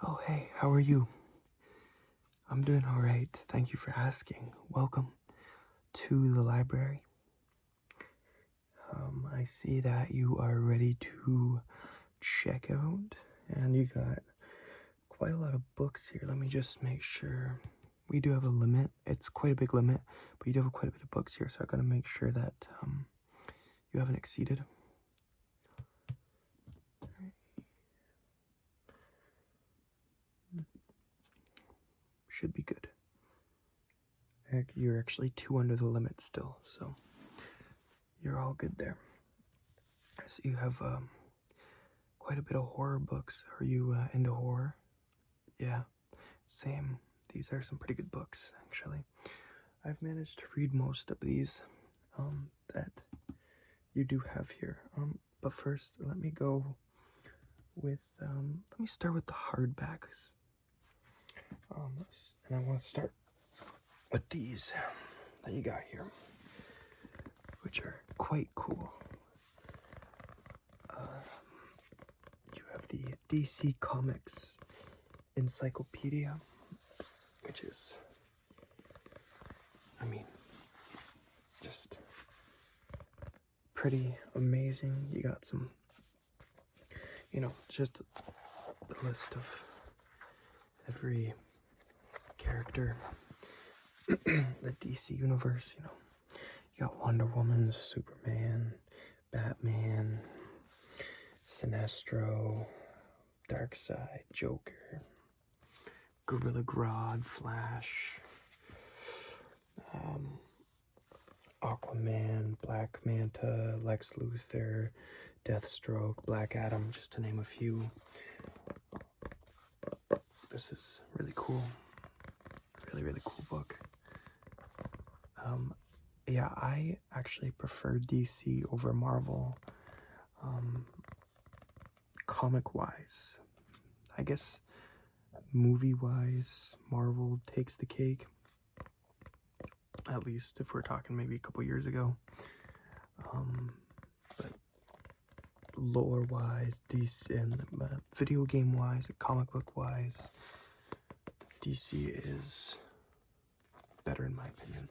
Oh, hey, how are you? I'm doing all right. Thank you for asking. Welcome to the library. I see that you are ready to check out, and you got quite a lot of books here. Let me just make sure. We do have a limit. It's quite a big limit, but you do have quite a bit of books here, so I gotta make sure that you haven't exceeded. Should be good. You're actually 2 under the limit still, so you're all good there. So you have quite a bit of horror books. Are you into horror? Yeah, same. These are some pretty good books, actually. I've managed to read most of these that you do have here. But first, let me go with, let me start with the hardbacks. And I want to start with these that you got here, which are quite cool. You have the DC Comics Encyclopedia, which is, I mean, just pretty amazing. You got some, just a list of every character, the DC universe, You got Wonder Woman, Superman, Batman, Sinestro, Darkseid, Joker, Gorilla Grodd, Flash, Aquaman, Black Manta, Lex Luthor, Deathstroke, Black Adam, just to name a few. This is really cool. Really, really cool book. Yeah, I actually prefer DC over Marvel, comic-wise. I guess movie-wise, Marvel takes the cake. At least if we're talking maybe a couple years ago. But lore-wise, DC, and video game-wise, comic book-wise, DC is better in my opinion.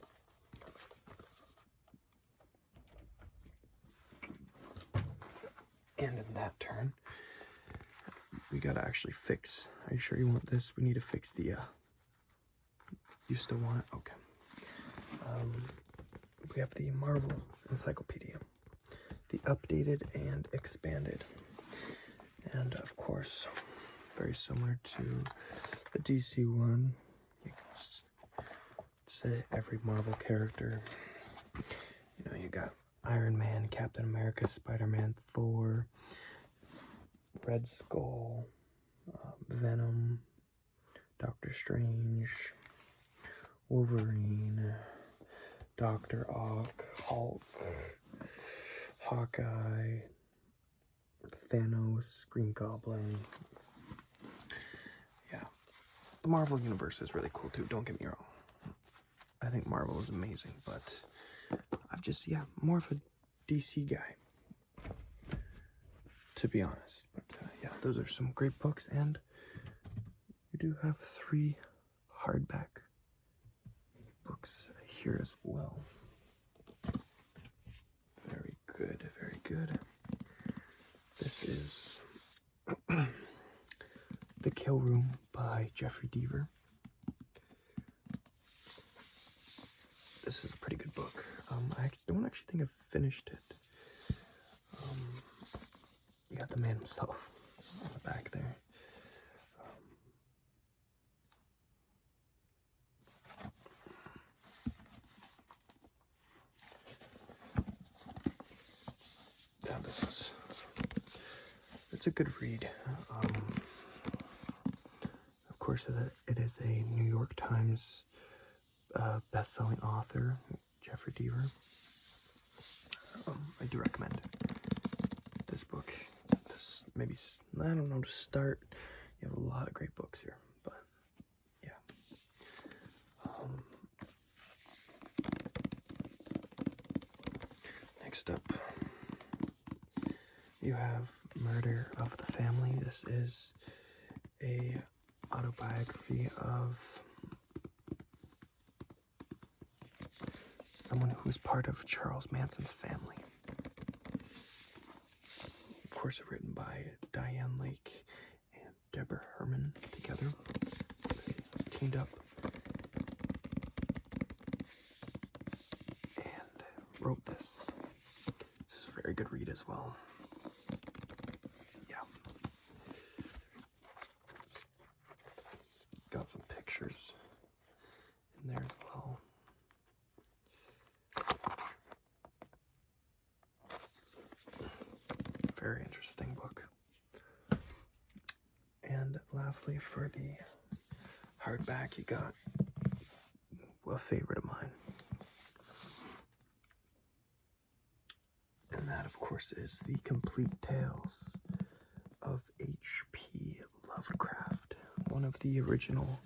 And in that turn, we gotta actually fix. Are you sure you want this? We need to fix the, you still want it? Okay. We have the Marvel Encyclopedia, the updated and expanded. And of course, very similar to the DC one, you can just say every Marvel character. You got Iron Man, Captain America, Spider-Man, Thor, Red Skull, Venom, Doctor Strange, Wolverine, Dr. Ock, Hulk, Hawkeye, Thanos, Green Goblin. Yeah, the Marvel universe is really cool too, don't get me wrong. I think Marvel is amazing, but I've just, more of a DC guy, to be honest. But those are some great books, and we do have 3 hardback books here as well. Very good, very good. This is The Kill Room by Jeffrey Deaver. This is a pretty good book. I don't actually think I've finished it. You got the man himself on the back there. Yeah, it's a good read. Of course, it is a New York Times best-selling author, Jeffrey Deaver. I do recommend this book. Maybe, I don't know, to start. You have a lot of great books here, but yeah. Next up, you have Murder of the Family. This is a autobiography of someone who was part of Charles Manson's family. Of course, written by Diane Lake and Deborah Herman together. They teamed up and wrote this. This is a very good read as well. Yeah. It's got some pictures in there as well. Very interesting book. And lastly, for the hardback, you got a favorite of mine. And that, of course, is The Complete Tales of H.P. Lovecraft, one of the original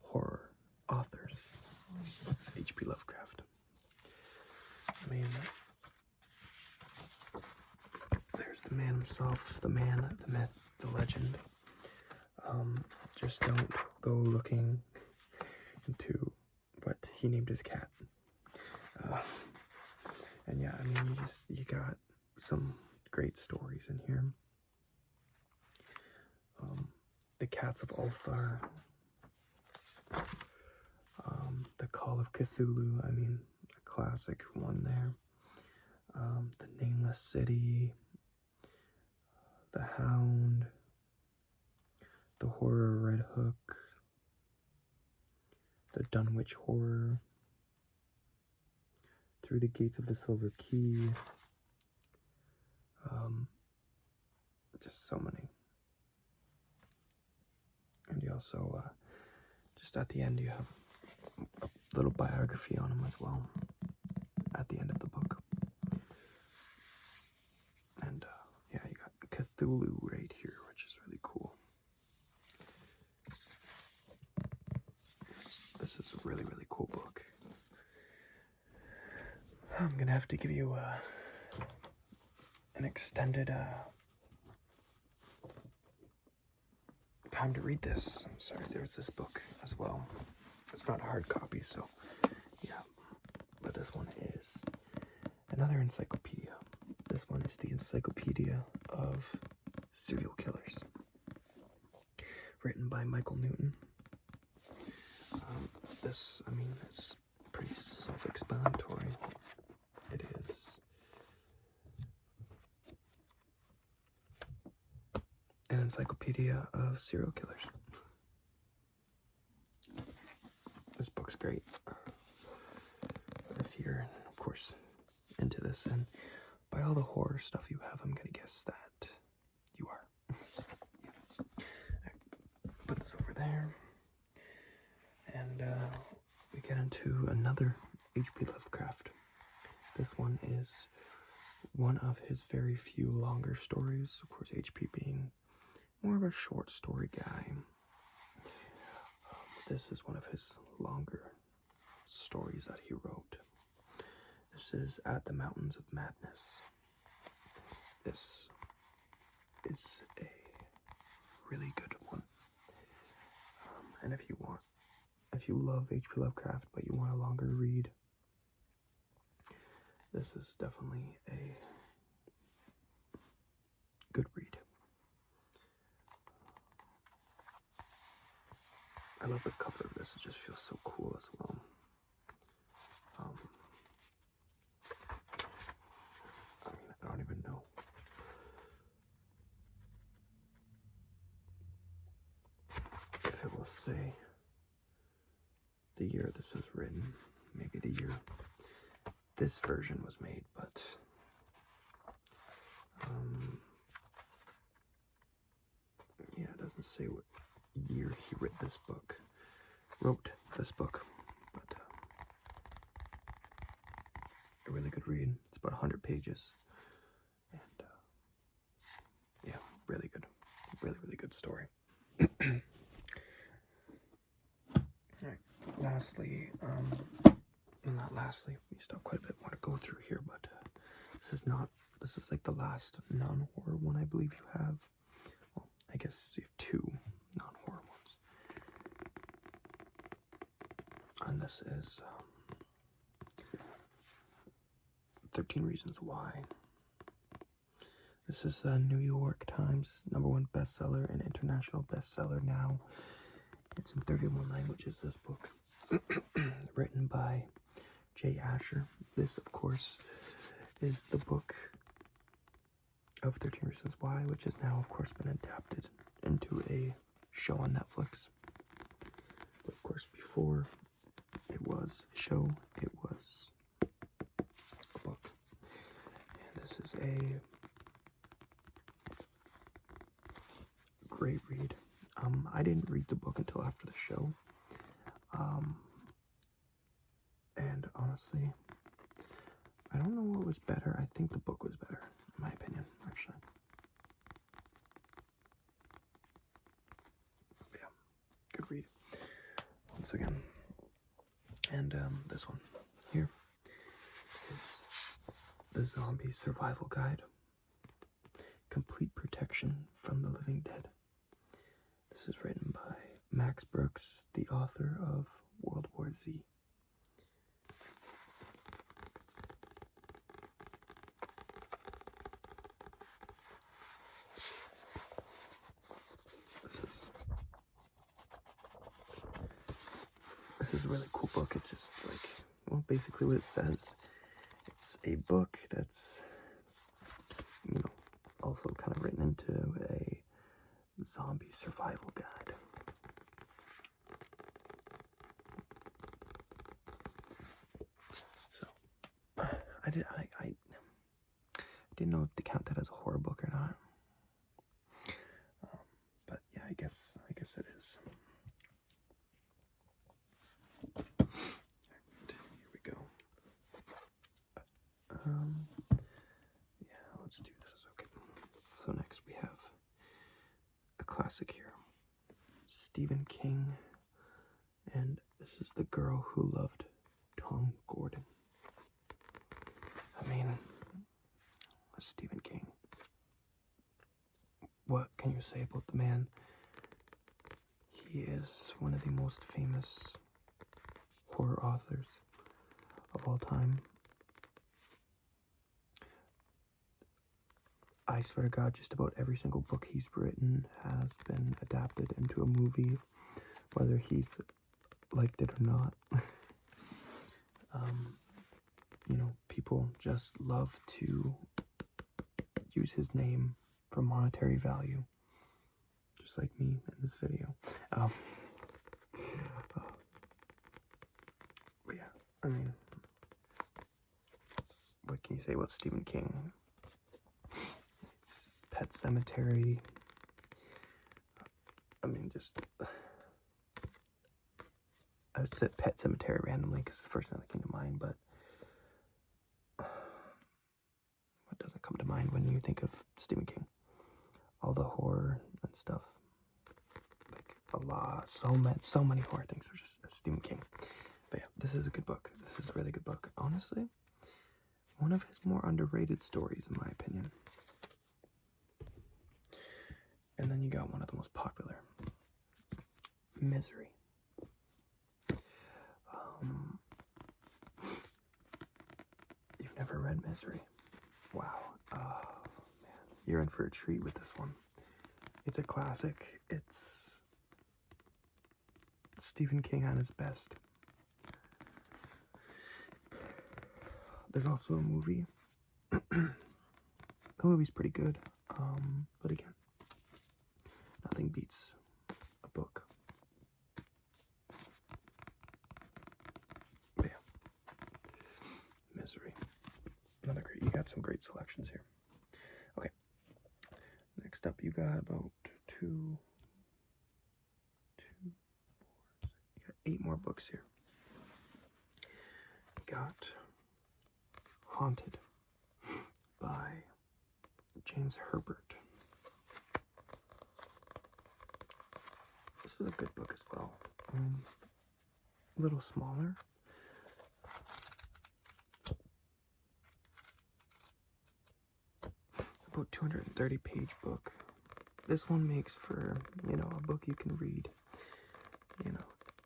horror authors of H.P. Lovecraft. I mean, there's the man himself, the man, the myth, the legend. Just don't go looking into what he named his cat. And yeah, I mean, you got some great stories in here. The Cats of Ulthar, The Call of Cthulhu, I mean, a classic one there. The Nameless City, The Hound, The Horror Red Hook, The Dunwich Horror, Through the Gates of the Silver Key. Just so many. And you also, just at the end, you have a little biography on him as well, at the end of the book. And, yeah, you got Cthulhu right here, which is really cool. This is a really, really cool book. I'm gonna have to give you an extended time to read this. I'm sorry, there's this book as well. It's not a hard copy, so yeah. But this one is another encyclopedia. This one is the Encyclopedia of Serial Killers, written by Michael Newton. This, I mean, it's pretty self-explanatory. It is an encyclopedia of serial killers. This book's great. If you're, of course, into this, and by all the horror stuff you have, I'm gonna guess that you are. Yeah. Put this over there. And we get into another H.P. Lovecraft. This one is one of his very few longer stories. Of course, H.P. being more of a short story guy. This is one of his longer stories that he wrote. This is At the Mountains of Madness. This is a really good one. And if you love H.P. Lovecraft, but you want a longer read, this is definitely a good read. I love the cover of this. It just feels so cool as well. I mean, I don't even know. If it will say the year this was written, maybe the year this version was made, but yeah, it doesn't say what year he wrote this book, but a really good read. It's about 100 pages, and yeah, really good, really good story. Alright, lastly, not lastly, we still have quite a bit more to go through here, but this is like the last non-horror one I believe you have. Well, I guess you have two non-horror ones. And this is 13 Reasons Why. This is a New York Times #1 bestseller and international bestseller now. It's in 31 languages, this book. Written by Jay Asher. This, of course, is the book of 13 Reasons Why, which has now, of course, been adapted into a show on Netflix. But, of course, before it was a show, it was a book. And this is a great read. I didn't read the book until after the show. And honestly, I don't know what was better. I think the book was better, in my opinion, actually. But yeah, good read. Once again. And this one here is The Zombie Survival Guide. Complete Protection from the Living Dead. This is written by Max Brooks, the author of World War Z. This is a really cool book. It's just like, well, basically what it says. It's a book that's, also kind of written into a zombie survival guide. So, I didn't know if to count that as a horror book or not. But yeah, I guess it is. Here we go. Yeah, let's do this. Okay. So next we have a classic here. Stephen King, and this is The Girl Who Loved Tom Gordon. I mean, Stephen King. What can you say about the man? He is one of the most famous horror authors of all time. I swear to God, just about every single book he's written has been adapted into a movie, whether he's liked it or not. People just love to use his name for monetary value, just like me in this video. But yeah, I mean, what can you say about Stephen King? It's Pet Sematary. I mean, I would say Pet Sematary randomly because it's the first thing that came to mind, but what doesn't come to mind when you think of Stephen King? All the horror and stuff. Like a lot, so many horror things are just Stephen King. But yeah, this is a good book. This is a really good book. Honestly, one of his more underrated stories, in my opinion. And then you got one of the most popular, Misery. You've never read Misery? Wow. Oh, man. You're in for a treat with this one. It's a classic. It's Stephen King at his best. There's also a movie. The movie's pretty good. But again, nothing beats a book. But yeah. Misery. Another great, you got some great selections here. Okay. Next up, you got about you got 8 more books here. You got Haunted by James Herbert. This is a good book as well. A little smaller. About 230-page book. This one makes for, a book you can read,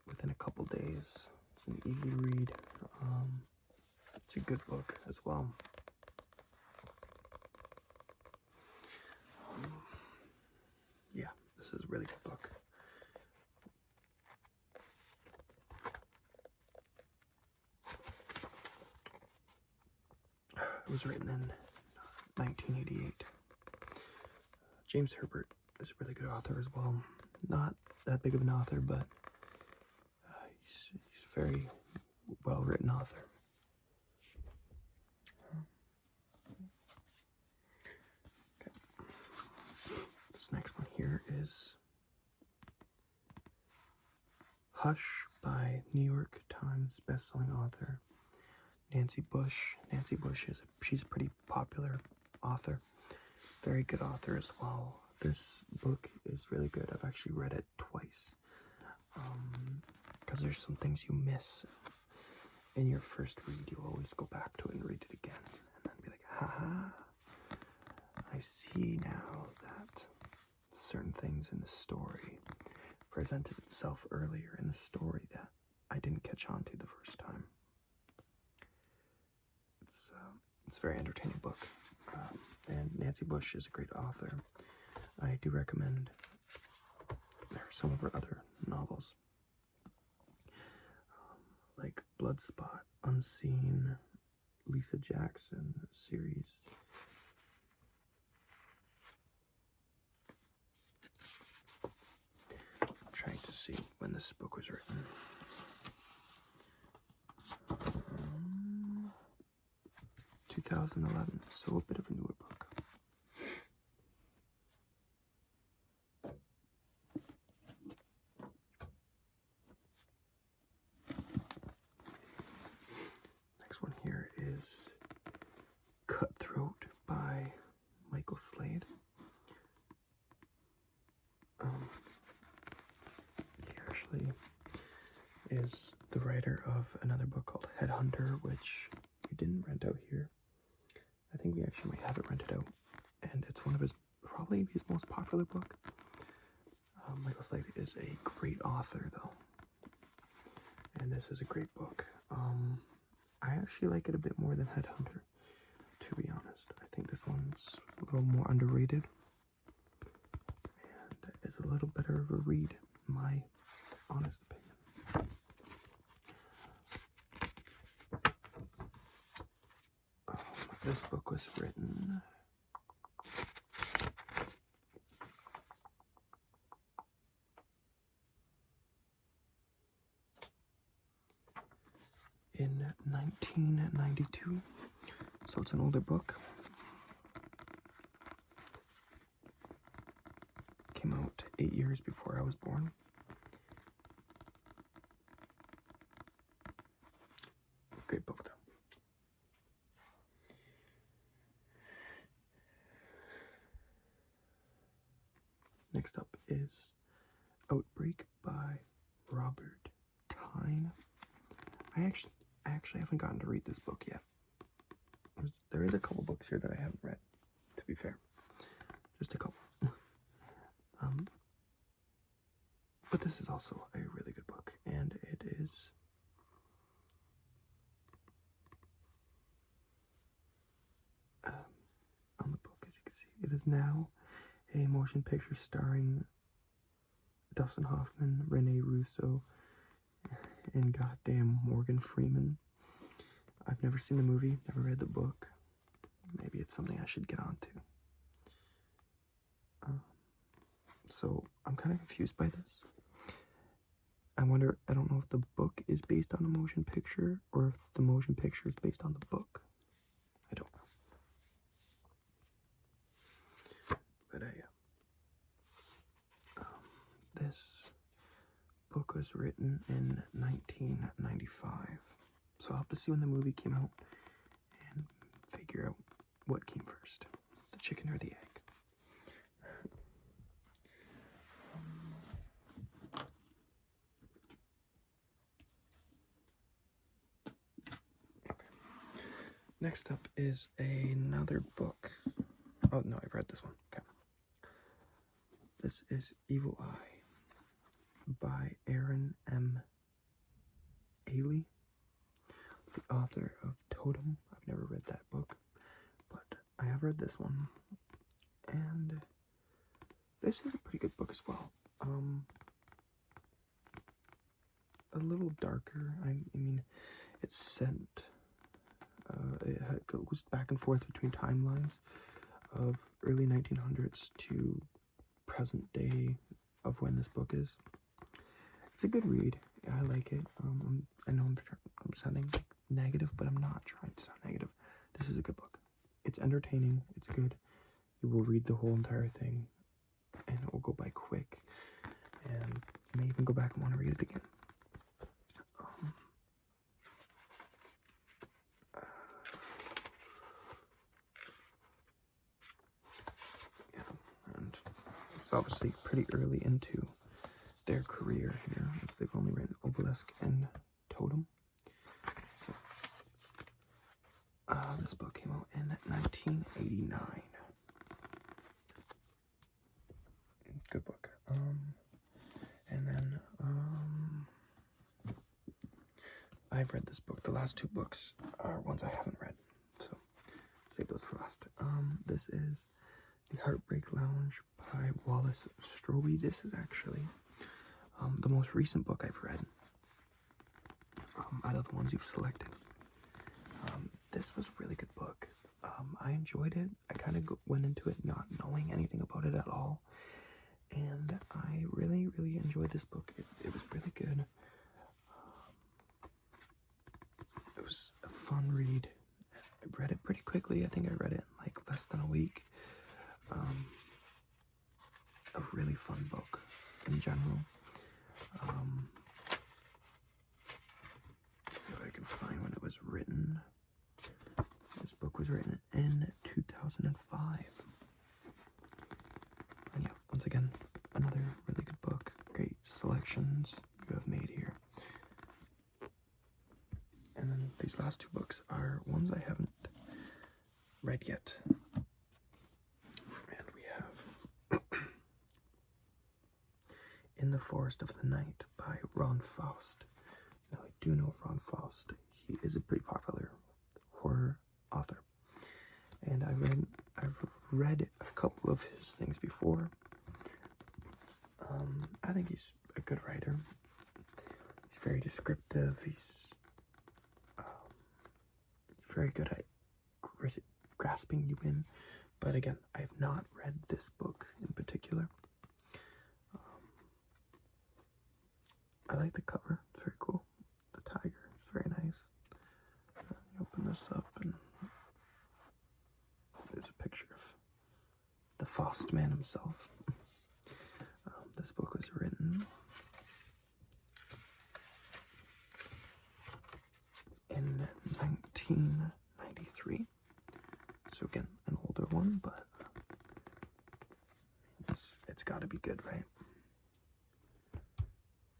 within a couple days. It's an easy read. It's a good book as well. Yeah, this is a really good book. It was written in 1988. James Herbert is a really good author as well. Not that big of an author, but he's a very well-written author. Okay. This next one here is Hush by New York Times bestselling author Nancy Bush. Nancy Bush she's a pretty popular author. Very good author as well. This book is really good. I've actually read it twice. Because there's some things you miss in your first read. You always go back to it and read it again. And then be like, haha, I see now that certain things in the story presented itself earlier in the story that I didn't catch on to the first time. It's a very entertaining book. And Nancy Bush is a great author. I do recommend some of her other novels, like Bloodspot, Unseen, Lisa Jackson series. I'm trying to see when this book was written. 2011, so a bit of a newer book. Next one here is Cutthroat by Michael Slade. He actually is the writer of another book called Headhunter, which we didn't rent out here. I think we actually might have it rented out, and it's one of probably his most popular book. Michael Slade is a great author, though, and this is a great book. I actually like it a bit more than Headhunter, to be honest. I think this one's a little more underrated, and is a little better of a read, in my honest opinion. This book was written in 1992, so it's an older book. Came out 8 years before I was born. Great book, though. Next up is Outbreak by Robert Tyne. I actually haven't gotten to read this book yet. There is a couple books here that I haven't read, to be fair. Just a couple. But this is also a really good book, and it is on the book, as you can see. It is now a motion picture starring Dustin Hoffman, Rene Russo, and goddamn Morgan Freeman. I've never seen the movie, never read the book. Maybe it's something I should get onto. So I'm kind of confused by this. I don't know if the book is based on a motion picture or if the motion picture is based on the book. I don't know. But this book was written in 1995. So I'll have to see when the movie came out and figure out what came first, the chicken or the egg. Next up is another book. Oh, no, I've read this one. Okay. This is Evil Eye by Aaron M. Haley, the author of Totem. I've never read that book, but I have read this one, and this is a pretty good book as well. A little darker. I mean, it's sent. It goes back and forth between timelines of early 1900s to present day of when this book is. It's a good read. I like it. I know I'm sounding negative, but I'm not trying to sound negative. This is a good book. It's entertaining. It's good. You will read the whole entire thing, and it will go by quick. And you may even go back and want to read it again. And it's obviously pretty early into their career here, as they've only written Obelisk and Totem. This book came out in 1989. Good book. And then I've read this book. The last two books are ones I haven't read, so save those for last. This is The Heartbreak Lounge by Wallace Strobe. This is actually the most recent book I've read out of the ones you've selected. This was a really good book. I enjoyed it. I kind of went into it not knowing anything about it at all, and I really, really enjoyed this book. It was really good. It was a fun read. I read it pretty quickly. I think I read it in like less than a week. A really fun book in general. So I can find when it was written. This book was written in 2005. And yeah, once again, another really good book. Great selections you have made here. And then these last two books are ones I haven't read yet. And we have In the Forest of the Night by Ron Faust. Now, I do know Ron Faust. He is a pretty popular horror author. And I've read a couple of his things before. I think he's a good writer. He's very descriptive. He's very good at grasping you in. But again, I have not read this book in particular. I like the cover. It's very cool. The tiger is very nice. You open this up and there's a picture of the Faust man himself. This book was written in 1993. So again, an older one, but it's got to be good, right?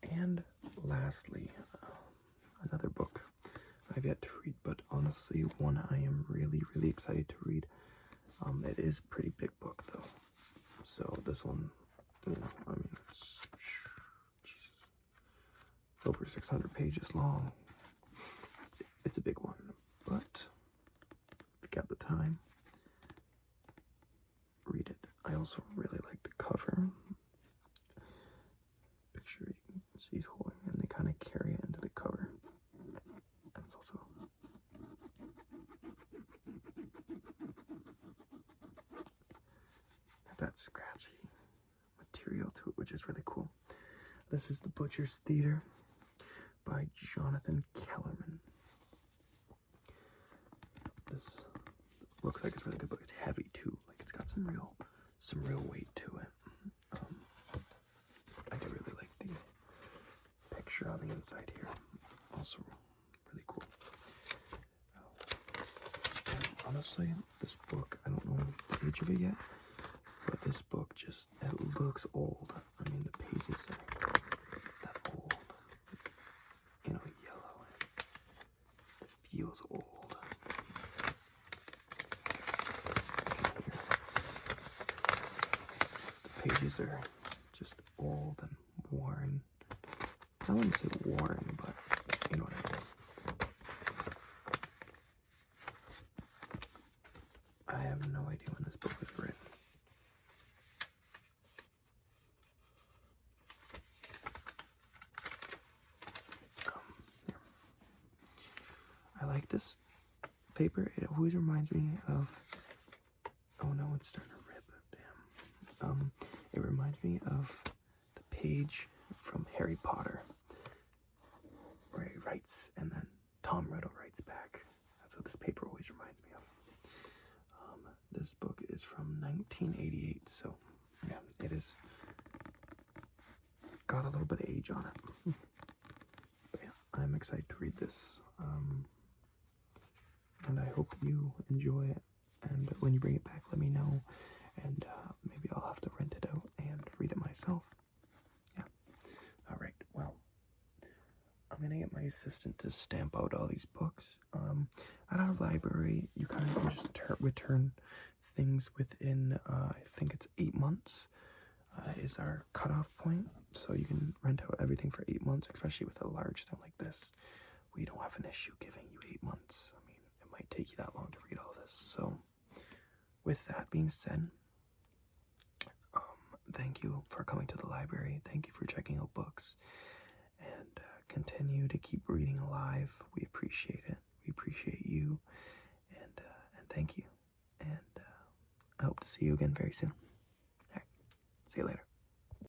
And lastly, another book I've yet to read, but honestly one I am really, really excited to read. It is a pretty big book though. So this one, it's over 600 pages long. It's a big one, but if you got the time, read it. I also really like the cover. Picture you can see he's holding, and they kind of carry it into the cover. And it's also that scratchy material to it, which is really cool. This is The Butcher's Theater by Jonathan Kellerman. This looks like it's a really good book. It's heavy too. Like it's got some real weight to it. I do really like the picture on the inside here. Also really cool. And honestly, this book, I don't know the age of it yet, but this book just, it looks old. I mean, the pages are that old. Yellow. It feels old. The pages are just old and worn. I wouldn't say worn, but, You know what I mean. I have no idea when this book was written. Yeah. I like this paper. It always reminds me of... Oh no, it's starting to rip. Damn. It reminds me of the page from Harry Potter where he writes and then Tom Riddle writes back. That's what this paper always reminds me of. This book is from 1988, so yeah, it is got a little bit of age on it. But yeah, I'm excited to read this, and I hope you enjoy it. And when you bring it back, let me know, and maybe I'll have to rent it out and read it myself. Yeah. All right. Well, I'm gonna get my assistant to stamp out all these books. At our library, you kind of can just return things within, I think it's 8 months is our cutoff point. So you can rent out everything for 8 months, especially with a large thing like this. We don't have an issue giving you 8 months. I mean, it might take you that long to read all this. So with that being said, thank you for coming to the library. Thank you for checking out books, and continue to keep reading alive. We appreciate it. We appreciate you, and thank you. And I hope to see you again very soon. All right, see you later.